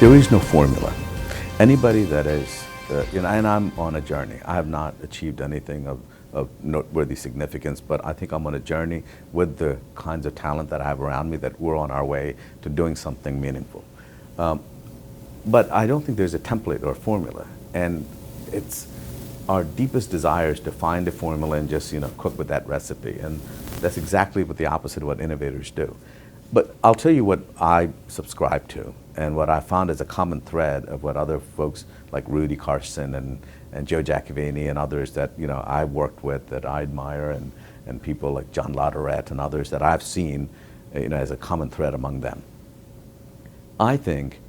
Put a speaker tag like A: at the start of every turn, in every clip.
A: There is no formula. Anybody that is, and I'm on a journey. I have not achieved anything of noteworthy significance, but I think I'm on a journey with the kinds of talent that I have around me that we're on our way to doing something meaningful. But I don't think there's a template or a formula. And it's our deepest desires to find a formula and just cook with that recipe. And that's exactly what the opposite of what innovators do. But I'll tell you what I subscribe to and what I found as a common thread of what other folks like Rudy Carson and Joe Giacovini and others that I worked with that I admire, and people like John Latourette and others that I've seen as a common thread among them. I think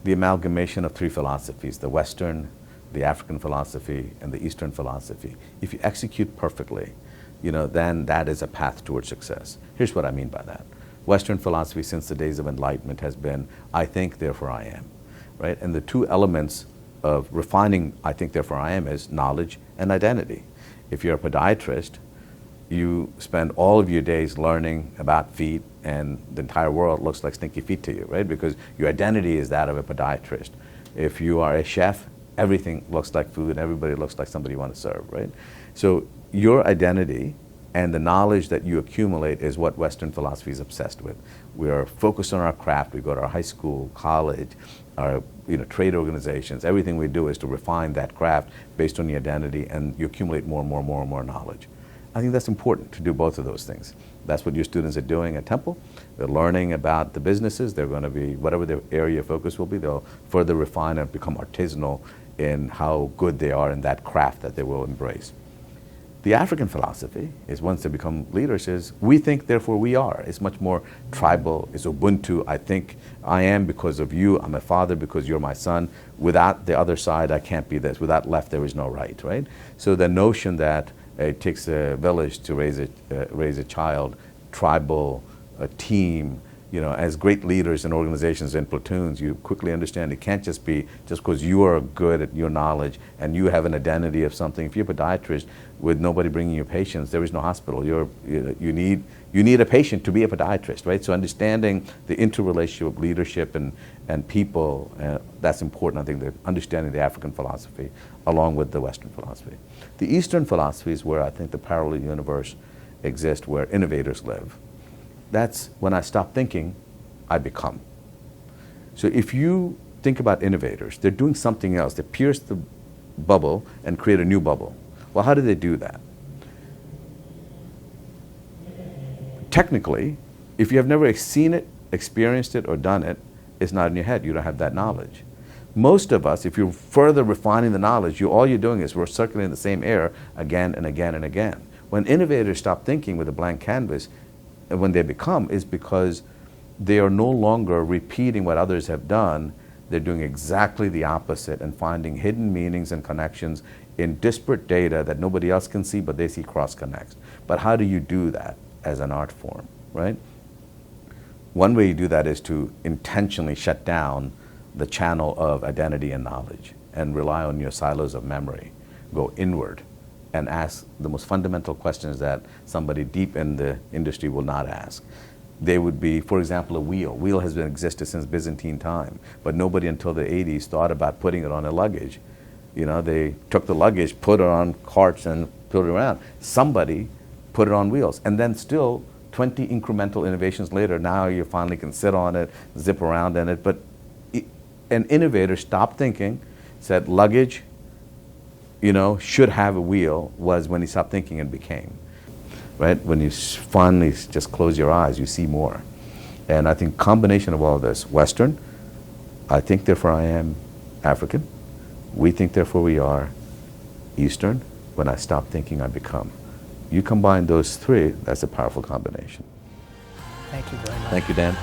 A: the amalgamation of three philosophies, the Western, the African philosophy, and the Eastern philosophy, if you execute perfectly, then that is a path towards success. Here's what I mean by that. Western philosophy since the days of enlightenment has been, I think, therefore I am, right? And the two elements of refining, I think, therefore I am, is knowledge and identity. If you're a podiatrist, you spend all of your days learning about feet, and the entire world looks like stinky feet to you, right? Because your identity is that of a podiatrist. If you are a chef, everything looks like food, everybody looks like somebody you want to serve, right? So your identity and the knowledge that you accumulate is what Western philosophy is obsessed with. We are focused on our craft. We go to our high school, college, our trade organizations. Everything we do is to refine that craft based on the identity, and you accumulate more and more and more and more knowledge. I think that's important to do both of those things. That's what your students are doing at Temple. They're learning about the businesses. They're going to be, whatever their area of focus will be, they'll further refine and become artisanal in how good they are in that craft that they will embrace. The African philosophy is, once they become leaders, is we think, therefore we are. It's much more tribal. It's Ubuntu. I think I am because of you. I'm a father because you're my son. Without the other side, I can't be this. Without left, there is no right, right? So the notion that it takes a village to raise a child, tribal, a team, as great leaders in organizations and platoons, you quickly understand it can't just be just because you are good at your knowledge and you have an identity of something. If you're a podiatrist with nobody bringing you patients, there is no hospital. You need a patient to be a podiatrist, right? So understanding the interrelationship of leadership and people, that's important. I think understanding the African philosophy along with the Western philosophy. The Eastern philosophy is where I think the parallel universe exists, where innovators live. That's when I stop thinking, I become. So if you think about innovators, they're doing something else. They pierce the bubble and create a new bubble. Well, how do they do that? Technically, if you have never seen it, experienced it, or done it, it's not in your head. You don't have that knowledge. Most of us, if you're further refining the knowledge, all you're doing is recirculating the same air again and again and again. When innovators stop thinking with a blank canvas, and when they become, is because they are no longer repeating what others have done. They're doing exactly the opposite and finding hidden meanings and connections in disparate data that nobody else can see, but they see cross-connects. But how do you do that as an art form, right? One way you do that is to intentionally shut down the channel of identity and knowledge and rely on your silos of memory. Go inward and ask the most fundamental questions that somebody deep in the industry will not ask. They would be, for example, a wheel. Wheel has been existed since Byzantine time, but nobody until the 80s thought about putting it on a luggage. They took the luggage, put it on carts, and put it around. Somebody put it on wheels, and then still 20 incremental innovations later, now you finally can sit on it, zip around in it. But an innovator stopped thinking, said luggage, should have a wheel, was when he stopped thinking and became, right? When you finally just close your eyes, you see more. And I think combination of all of this, Western, I think therefore I am African, we think therefore we are Eastern, when I stop thinking I become. You combine those three, that's a powerful combination.
B: Thank you very much.
A: Thank you, Dan.